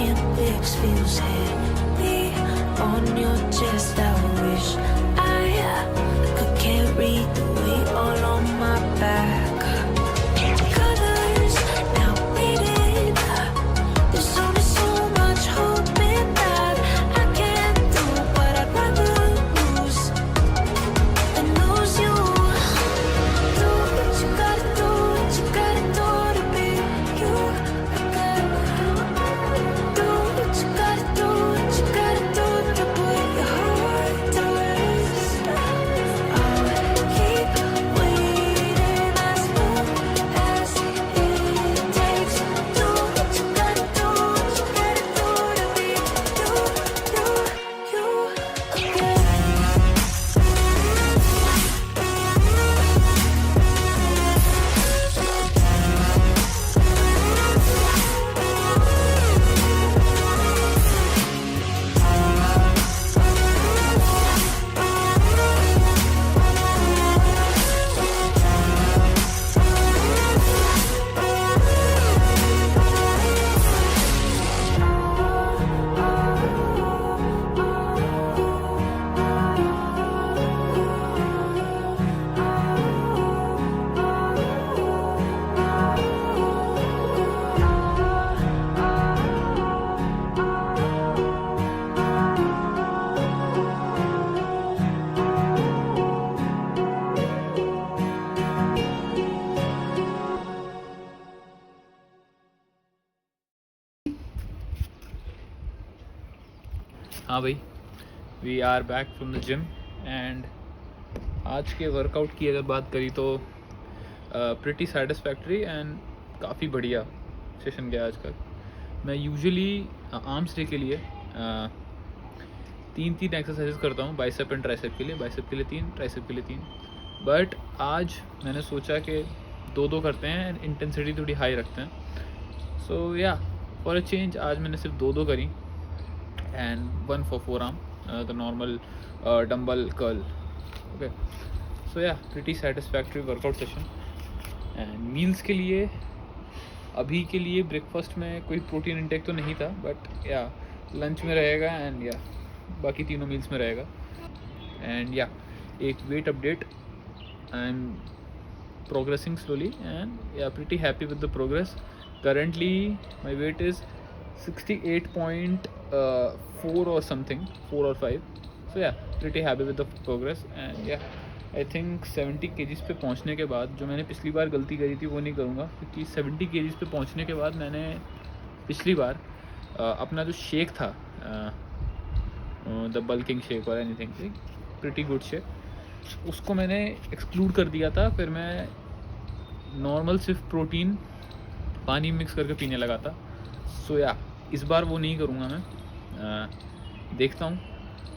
million clicks feels heavy on your chest. I wish I could carry the weight all on my back. Colors now faded. There's only so much hope in that. I can't do, but I'd rather lose than lose you. Do what you gotta do, what you gotta do to be you again. Do what you gotta do, what you gotta do to put your heart to rest. I'll keep waiting as long as it takes. Do what you gotta do, what you gotta do to be you again. हाँ भाई, we are back from the gym and आज के workout की अगर बात करी तो pretty satisfactory and काफ़ी बढ़िया सेशन गया आज का। मैं यूजुअली आर्म्स डे के लिए 3 एक्सरसाइजेस करता हूँ, बाइसेप एंड ट्राइसेप के लिए। बाइसेप के लिए 3, ट्राइसेप के लिए 3, बट आज मैंने सोचा कि 2 करते हैं एंड इंटेंसिटी थोड़ी हाई रखते हैं। सो या फॉर अ चेंज आज मैंने सिर्फ 2 करी and 1 for forearm, the normal dumbbell curl. Okay, so yeah, pretty satisfactory workout session. And meals के लिए अभी के लिए ब्रेकफास्ट में कोई प्रोटीन इंटेक तो नहीं था, बट या लंच में रहेगा एंड या बाकी तीनों मील्स में रहेगा। एंड या एक weight update, I am progressing slowly and yeah pretty happy with the progress. Currently my weight is 68.4 or something, 4 or 5. So yeah, pretty happy with the progress and yeah, I think 70 kgs पे पहुंचने के बाद, जो मैंने पिछली बार गलती करी थी वो नहीं करूँगा, क्योंकि 70 kgs पे पहुंचने के बाद मैंने पिछली बार अपना जो शेक था, द बल्किंग शेक और एनीथिंग, प्रिटी गुड शेक, उसको मैंने एक्सक्लूड कर दिया था। फिर मैं नॉर्मल सिर्फ प्रोटीन पानी मिक्स करके पीने लगा था। सो या इस बार वो नहीं करूँगा मैं। देखता हूँ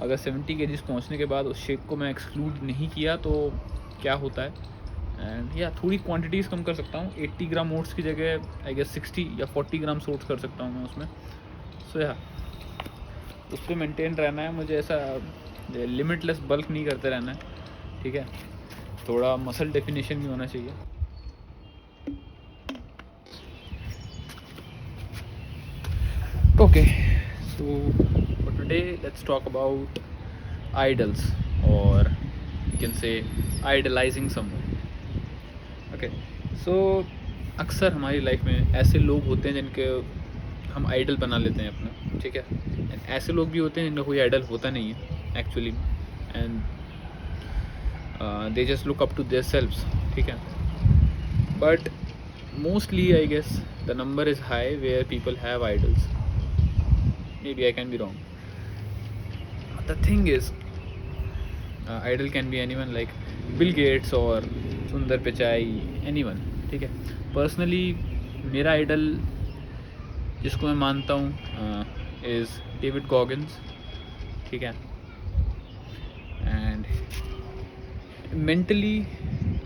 अगर 70 kgs पहुँचने के बाद उस शेक को मैं एक्सक्लूड नहीं किया तो क्या होता है। एंड या थोड़ी क्वांटिटीज़ कम कर सकता हूँ, 80 ग्राम ओट्स की जगह आई गेस 60 या 40 ग्राम ओट्स कर सकता हूँ मैं उसमें। सो या उस पर मेंटेन रहना है मुझे, ऐसा लिमिटलेस बल्क नहीं करते रहना है, ठीक है। थोड़ा मसल डेफिनेशन भी होना चाहिए। Okay, so for today let's talk about idols, or you can say idolizing someone. Okay, so अक्सर हमारी लाइफ में ऐसे लोग होते हैं जिनके हम आइडल बना लेते हैं अपना, ठीक है। एंड ऐसे लोग भी होते हैं जिनका कोई आइडल होता नहीं है actually, and they just look up to their selves, ठीक है। But mostly I guess the number is high where people have idols. Maybe I can be wrong. The thing is, idol can be anyone, like Bill Gates or Sundar Pichai, anyone, ठीक है। Personally मेरा idol जिसको मैं मानता हूँ is David Goggins, ठीक है। And mentally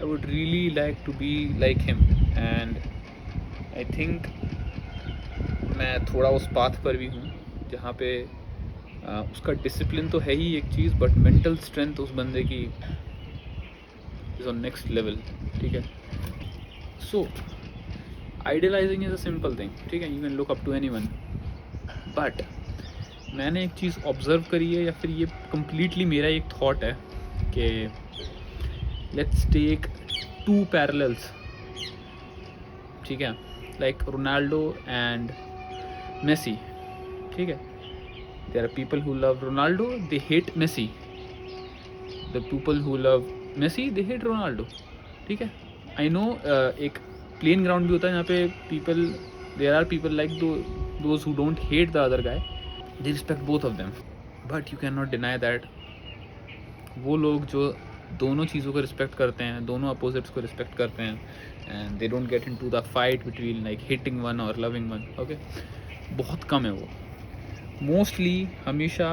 I would really like to be like him, and I think मैं थोड़ा उस पाथ पर भी हूँ जहाँ पे उसका डिसिप्लिन तो है ही एक चीज़, बट मेंटल स्ट्रेंथ उस बंदे की इज़ ऑन नेक्स्ट लेवल, ठीक है। So idealising is a simple thing, ठीक है। You can look up to anyone, but मैंने एक चीज़ ऑब्ज़र्व करी है, या फिर ये कम्प्लीटली मेरा एक थॉट है कि लेट्स टेक 2 पैरेलल्स, ठीक है, लाइक रोनाल्डो एंड मेसी, ठीक है. There are people who love Ronaldo, they hate Messi. The people who love Messi, they hate Ronaldo, ठीक है. आई नो एक प्लेन ग्राउंड भी होता है जहाँ पे people, there are people like those who don't hate the other guy, they respect both of them. But you can not deny that वो लोग जो दोनों चीज़ों को रिस्पेक्ट करते हैं, दोनों अपोजिट्स को रिस्पेक्ट करते हैं, and they don't get into the fight between like hating one or loving one, okay, बहुत कम है वो. मोस्टली हमेशा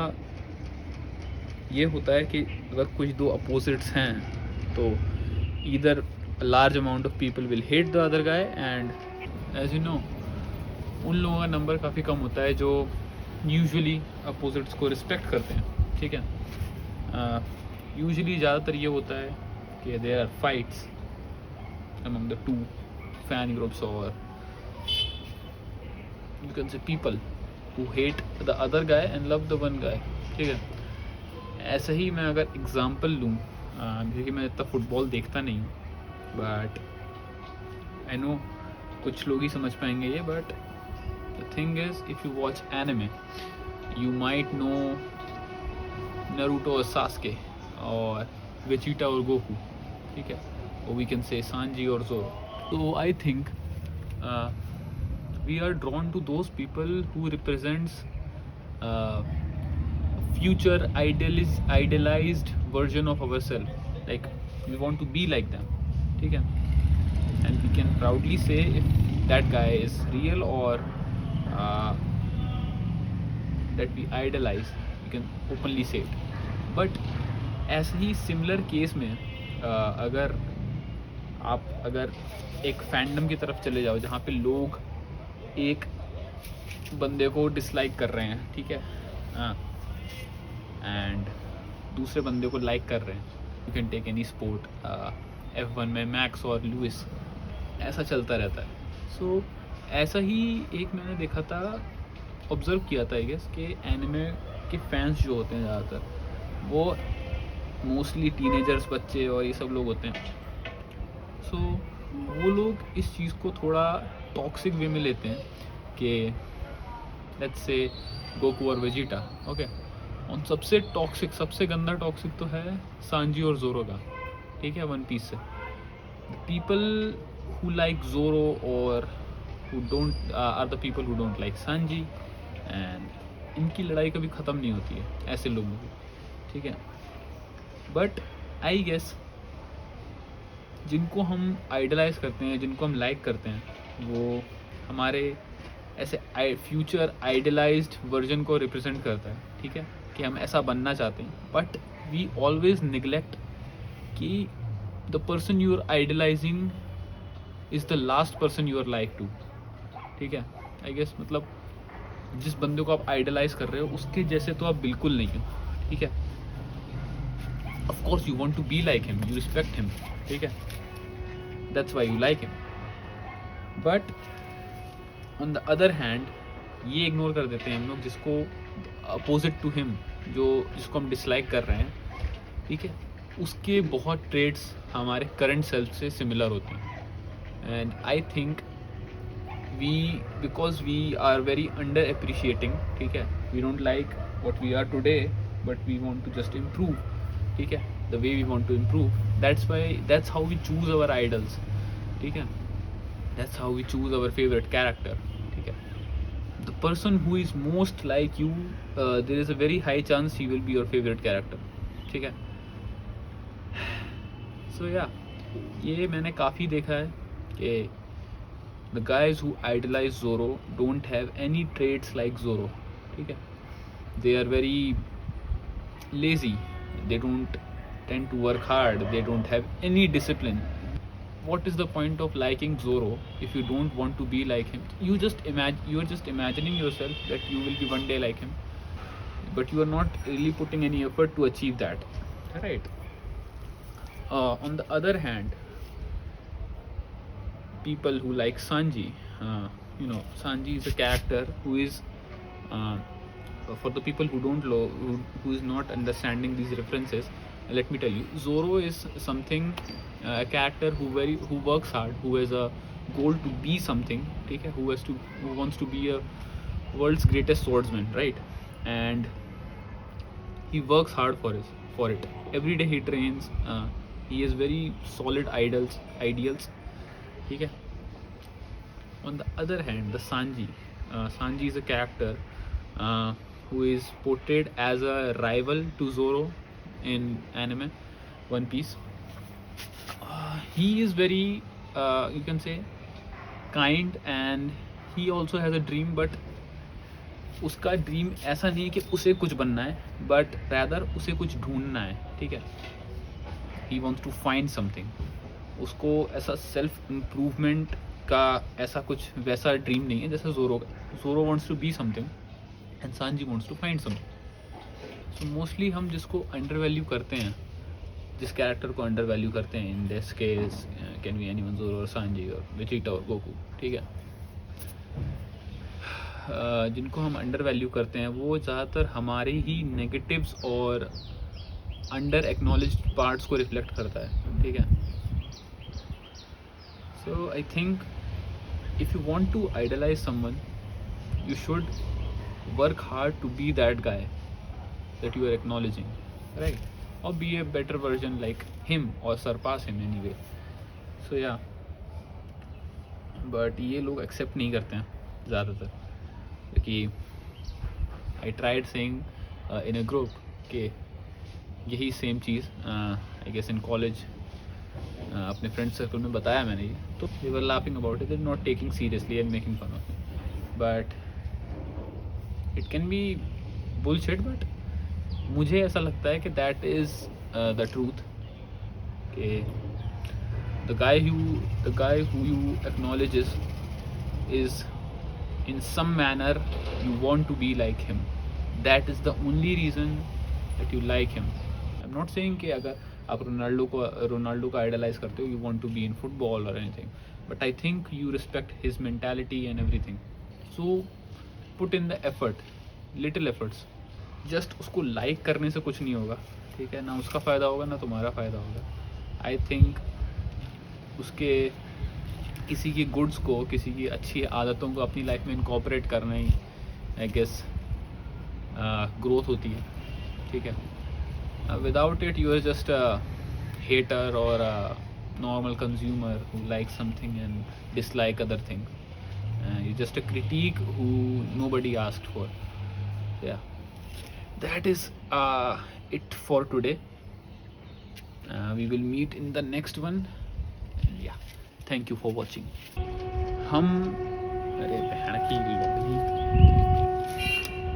ये होता है कि अगर कुछ दो अपोजिट्स हैं तो either large amount of people will hate the other guy, and as you know उन लोगों का नंबर काफ़ी कम होता है जो यूजुअली अपोजिट्स को रिस्पेक्ट करते हैं, ठीक है. यूजुअली ज़्यादातर ये होता है कि there are fights among the two fan groups, or you can say people who hate the other guy and love the one guy, ठीक है. ऐसा ही मैं अगर एग्जांपल लूँ, क्योंकि मैं इतना फुटबॉल देखता नहीं हूँ, बट आई नो कुछ लोग ही समझ पाएंगे ये, but the thing is if you watch anime you might know Naruto और सास्के और वेजिटा और गोकू, ठीक है, or we can say Sanji or Zoro. So I think we are drawn to those people who represents future idealized version of ourselves. Like we want to be like them, ठीक है, and we can proudly say if that guy is real or that we idolize. We can openly say it. But ऐसे ही similar case में अगर एक fandom की तरफ चले जाओ जहाँ पे लोग एक बंदे को डिसलाइक कर रहे हैं, ठीक है, एंड दूसरे बंदे को लाइक कर रहे हैं. You can take any sport, F1 में मैक्स और लुइस, ऐसा चलता रहता है. सो ऐसा ही एक मैंने देखा था, ऑब्ज़र्व किया था आई गेस, कि एनिमे के फैंस जो होते हैं ज़्यादातर वो मोस्टली टीनेजर्स, बच्चे और ये सब लोग होते हैं. सो वो लोग इस चीज़ को थोड़ा टॉक्सिक वे में लेते हैं कि लेट्स से गोकू और वेजिटा, ओके, और सबसे टॉक्सिक, सबसे गंदा टॉक्सिक तो है सांजी और जोरो का, ठीक है, वन पीस से. पीपल हु लाइक जोरो और who don't are the people who don't like Sanji, and इनकी लड़ाई कभी ख़त्म नहीं होती है ऐसे लोगों की, ठीक है. बट आई गेस जिनको हम आइडलाइज करते हैं, जिनको हम लाइक करते हैं, वो हमारे ऐसे फ्यूचर आइडलाइज्ड वर्जन को रिप्रेजेंट करता है, ठीक है, कि हम ऐसा बनना चाहते हैं. बट वी ऑलवेज निगलेक्ट कि the person you are idolizing is the last person you are like to, ठीक है. आई गेस मतलब जिस बंदे को आप आइडलाइज कर रहे हो उसके जैसे तो आप बिल्कुल नहीं हो, ठीक है. Of course you want to be like him, you respect him, ठीक है, that's why you like him. But on the other hand ये इग्नोर कर देते हैं हम लोग जिसको अपोजिट टू हिम, जिसको हम डिसलाइक कर रहे हैं, ठीक है, उसके बहुत ट्रेड्स हमारे करंट सेल्फ से सिमिलर होते हैं. And I think because we are very under appreciating, ठीक है, we don't like what we are today but we want to just improve, ठीक है, the way we want to improve. That's how we choose our idols, ठीक है, that's how we choose our favourite character, ठीक है. The person who is most like you, there is a very high chance he will be your favourite character, ठीक है. सो या ये मैंने काफ़ी देखा है कि the guys who idolise Zoro don't have any traits like Zoro, ठीक है. They are very lazy, they don't tend to work hard, they don't have any discipline. What is the point of liking Zoro if you don't want to be like him? You are just imagining yourself that you will be one day like him, but you are not really putting any effort to achieve that, right? On the other hand, people who like Sanji, Sanji is a character who is For the people who don't know, who is not understanding these references, let me tell you, Zoro is something, a character who works hard, who has a goal to be something, ठीक है, who wants to be a world's greatest swordsman, right? And he works hard for it. Every day he trains. He has very solid ideals, ठीक है. On the other hand, the Sanji is a character who is portrayed as a rival to Zoro in anime One Piece. He is very, you can say, kind, and he also has a dream, but उसका dream ऐसा नहीं है कि उसे कुछ बनना है, but rather उसे कुछ ढूंढना है, ठीक है. He wants to find something. उसको ऐसा सेल्फ इम्प्रूवमेंट का ऐसा कुछ वैसा ड्रीम नहीं है जैसा ज़ोरो का. Zoro wants to be something and Sanji wants to find something. So mostly हम जिसको अंडर वैल्यू करते हैं, जिस कैरेक्टर को अंडर वैल्यू करते हैं, in this case can be anyone, Zoro और सांजी और वेजिटा और गोकू, ठीक है. जिनको हम अंडर वैल्यू करते हैं वो ज़्यादातर हमारे ही नेगेटिव्स और अंडर एक्नॉलेज्ड पार्ट्स को रिफ्लेक्ट करता है, ठीक है. So I think if you want to idolize someone, you should work hard to be that guy that you are acknowledging, right? और be a better version like him और surpass him any way. So yeah, but ये लोग accept नहीं करते हैं ज़्यादातर, क्योंकि I tried saying in a group कि यही सेम चीज़ आई गेस इन कॉलेज अपने फ्रेंड सर्कल में बताया मैंने ये, तो they were laughing about it, they not taking seriously and making fun of it. But it can be bullshit, but मुझे ऐसा लगता है कि दैट इज़ द ट्रूथ, कि the guy who you acknowledges is in some manner you want to be like him. That is the only reason that you like him. I'm not saying कि अगर आप Ronaldo को idolise करते हो, you want to be in football or anything, but I think you respect his mentality and everything. So put in the effort, little efforts. Just उसको like करने से कुछ नहीं होगा, ठीक है, ना उसका फ़ायदा होगा ना तुम्हारा फ़ायदा होगा. I think उसके किसी की गुड्स को, किसी की अच्छी आदतों को अपनी लाइफ में इनकॉर्पोरेट करना ही आई गेस ग्रोथ होती है, ठीक है. Without it you are just a hater और a normal consumer who like something and dislike other thing. You just a critic who nobody asked for. Yeah, that is it for today. We will meet in the next one. And yeah, thank you for watching. हम अरे बहन की